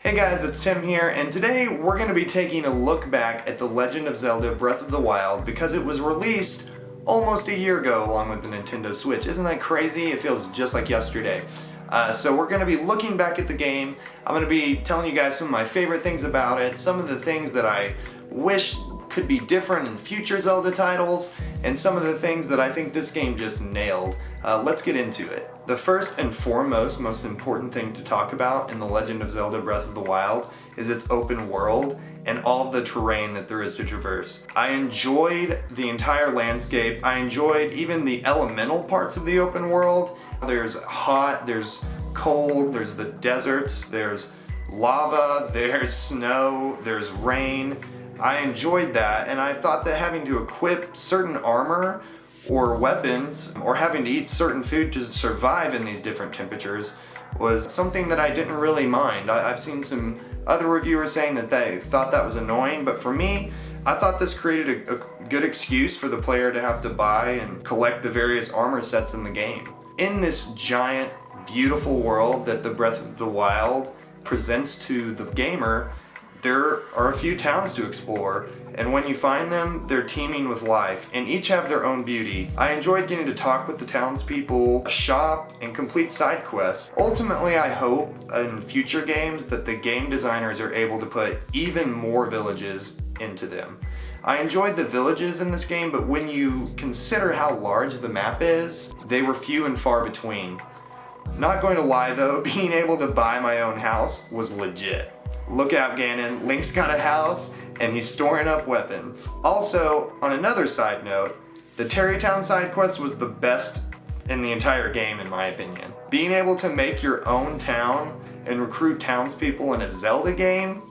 Hey guys, it's Tim here, and today we're going to be taking a look back at The Legend of Zelda Breath of the Wild because it was released almost a year ago along with the Nintendo Switch. Isn't that crazy? It feels just like yesterday. So we're going to be looking back at the game. I'm going to be telling you guys some of my favorite things about it, some of the things that I wish could be different in future Zelda titles, and some of the things that I think this game just nailed. Let's get into it. The first and foremost, most important thing to talk about in The Legend of Zelda Breath of the Wild is its open world and all of the terrain that there is to traverse. I enjoyed the entire landscape. I enjoyed even the elemental parts of the open world. There's hot, there's cold, there's the deserts, there's lava, there's snow, there's rain. I enjoyed that, and I thought that having to equip certain armor or weapons or having to eat certain food to survive in these different temperatures was something that I didn't really mind. I've seen some other reviewers saying that they thought that was annoying, but for me, I thought this created a good excuse for the player to have to buy and collect the various armor sets in the game. In this giant, beautiful world that the Breath of the Wild presents to the gamer, there are a few towns to explore, and when you find them, they're teeming with life, and each have their own beauty. I enjoyed getting to talk with the townspeople, shop, and complete side quests. Ultimately, I hope in future games that the game designers are able to put even more villages into them. I enjoyed the villages in this game, but when you consider how large the map is, they were few and far between. Not going to lie though, being able to buy my own house was legit. Look out, Ganon, Link's got a house and he's storing up weapons. Also, on another side note, the Terrytown side quest was the best in the entire game in my opinion. Being able to make your own town and recruit townspeople in a Zelda game?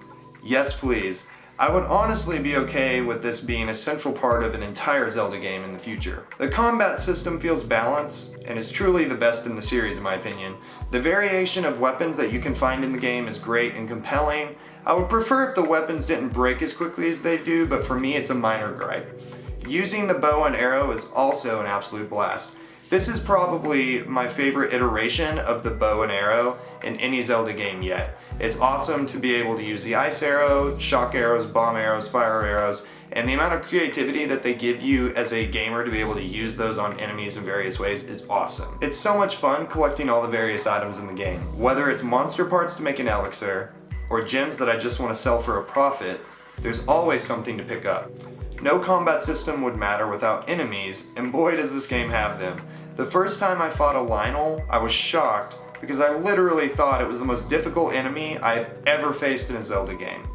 Yes please. I would honestly be okay with this being a central part of an entire Zelda game in the future. The combat system feels balanced and is truly the best in the series in my opinion. The variation of weapons that you can find in the game is great and compelling. I would prefer if the weapons didn't break as quickly as they do, but for me it's a minor gripe. Using the bow and arrow is also an absolute blast. This is probably my favorite iteration of the bow and arrow in any Zelda game yet. It's awesome to be able to use the ice arrow, shock arrows, bomb arrows, fire arrows, and the amount of creativity that they give you as a gamer to be able to use those on enemies in various ways is awesome. It's so much fun collecting all the various items in the game. Whether it's monster parts to make an elixir, or gems that I just want to sell for a profit, there's always something to pick up. No combat system would matter without enemies, and boy does this game have them. The first time I fought a Lionel, I was shocked because I literally thought it was the most difficult enemy I've ever faced in a Zelda game.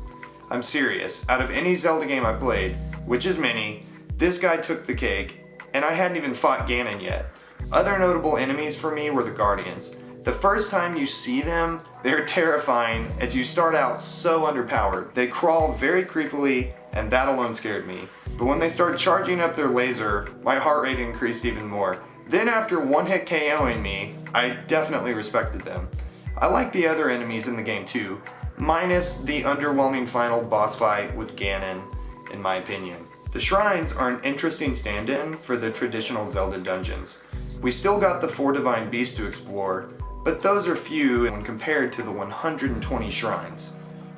I'm serious, out of any Zelda game I played, which is many, this guy took the cake, and I hadn't even fought Ganon yet. Other notable enemies for me were the Guardians. The first time you see them, they're terrifying as you start out so underpowered. They crawl very creepily, and that alone scared me. But when they started charging up their laser, my heart rate increased even more. Then after one hit KOing me, I definitely respected them. I like the other enemies in the game too, minus the underwhelming final boss fight with Ganon, in my opinion. The shrines are an interesting stand-in for the traditional Zelda dungeons. We still got the 4 divine beasts to explore, but those are few when compared to the 120 shrines.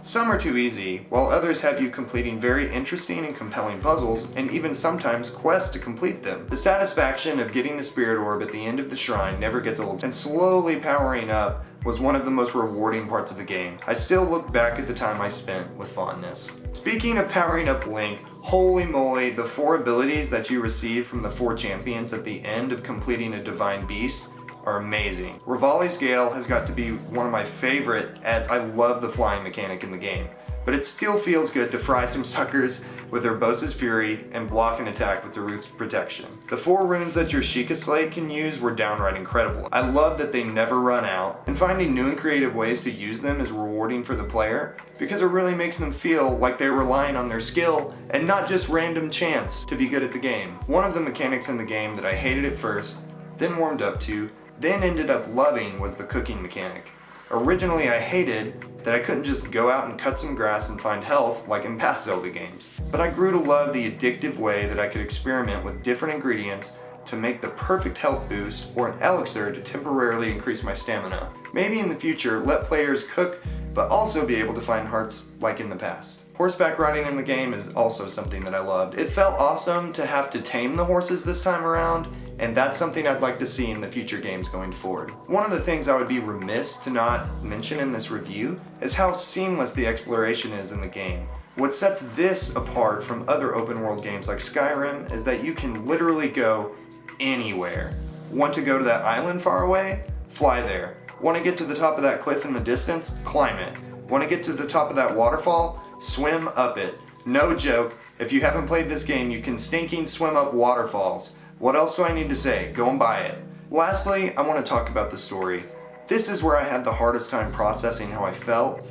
Some are too easy, while others have you completing very interesting and compelling puzzles, and even sometimes quests to complete them. The satisfaction of getting the spirit orb at the end of the shrine never gets old, and slowly powering up was one of the most rewarding parts of the game. I still look back at the time I spent with fondness. Speaking of powering up Link, holy moly, the 4 abilities that you receive from the 4 champions at the end of completing a divine beast are amazing. Rivali's Gale has got to be one of my favorite as I love the flying mechanic in the game, but it still feels good to fry some suckers with Urbosa's Fury and block an attack with Daruk's Protection. The 4 runes that your Sheikah Slate can use were downright incredible. I love that they never run out, and finding new and creative ways to use them is rewarding for the player because it really makes them feel like they're relying on their skill and not just random chance to be good at the game. One of the mechanics in the game that I hated at first, then warmed up to, then ended up loving was the cooking mechanic. Originally I hated that I couldn't just go out and cut some grass and find health like in past Zelda games, but I grew to love the addictive way that I could experiment with different ingredients to make the perfect health boost or an elixir to temporarily increase my stamina. Maybe in the future let players cook but also be able to find hearts like in the past. Horseback riding in the game is also something that I loved. It felt awesome to have to tame the horses this time around, and that's something I'd like to see in the future games going forward. One of the things I would be remiss to not mention in this review is how seamless the exploration is in the game. What sets this apart from other open world games like Skyrim is that you can literally go anywhere. Want to go to that island far away? Fly there. Want to get to the top of that cliff in the distance? Climb it. Want to get to the top of that waterfall? Swim up it. No joke, if you haven't played this game, you can stinking swim up waterfalls. What else do I need to say? Go and buy it. Lastly, I want to talk about the story. This is where I had the hardest time processing how I felt.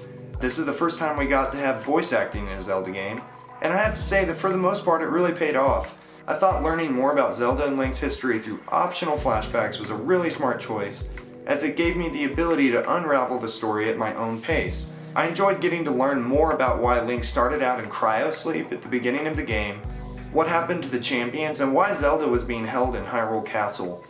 This is the first time we got to have voice acting in a Zelda game, and I have to say that for the most part it really paid off. I thought learning more about Zelda and Link's history through optional flashbacks was a really smart choice, as it gave me the ability to unravel the story at my own pace. I enjoyed getting to learn more about why Link started out in cryosleep at the beginning of the game, what happened to the champions, and why Zelda was being held in Hyrule Castle.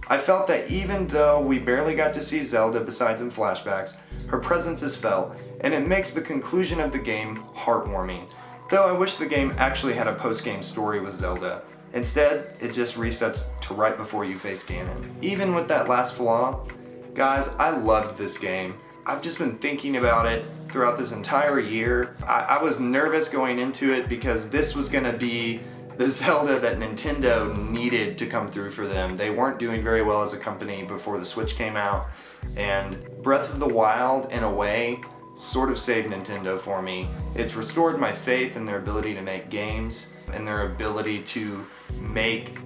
I felt that even though we barely got to see Zelda besides in flashbacks, her presence is felt, and it makes the conclusion of the game heartwarming. Though I wish the game actually had a post-game story with Zelda. Instead, it just resets to right before you face Ganon. Even with that last flaw, guys, I loved this game. I've just been thinking about it throughout this entire year. I was nervous going into it because this was gonna be the Zelda that Nintendo needed to come through for them. They weren't doing very well as a company before the Switch came out, and Breath of the Wild, in a way, sort of saved Nintendo for me. It's restored my faith in their ability to make games and their ability to make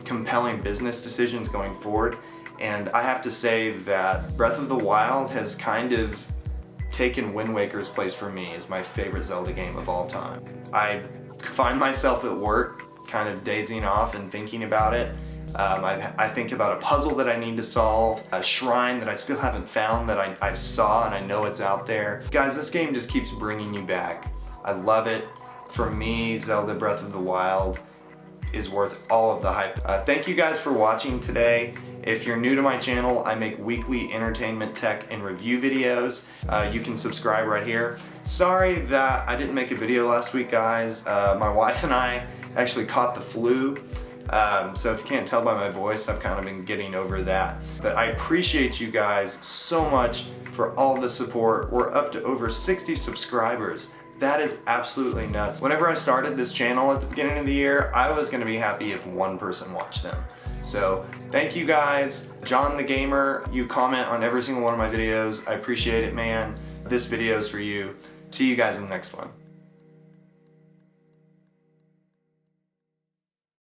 compelling business decisions going forward. And I have to say that Breath of the Wild has kind of taken Wind Waker's place for me as my favorite Zelda game of all time. I find myself at work kind of dazing off and thinking about it. I think about a puzzle that I need to solve, a shrine that I still haven't found that I saw and I know it's out there. Guys, this game just keeps bringing you back. I love it. For me, Zelda Breath of the Wild is worth all of the hype. Thank you guys for watching today. If you're new to my channel, I make weekly entertainment, tech, and review videos. You can subscribe right here. Sorry that I didn't make a video last week, guys. My wife and I actually caught the flu. So if you can't tell by my voice, I've kind of been getting over that. But I appreciate you guys so much for all the support. We're up to over 60 subscribers. That is absolutely nuts. Whenever I started this channel at the beginning of the year, I was gonna be happy if one person watched them. So thank you guys. John the Gamer, you comment on every single one of my videos. I appreciate it, man. This video is for you. See you guys in the next one.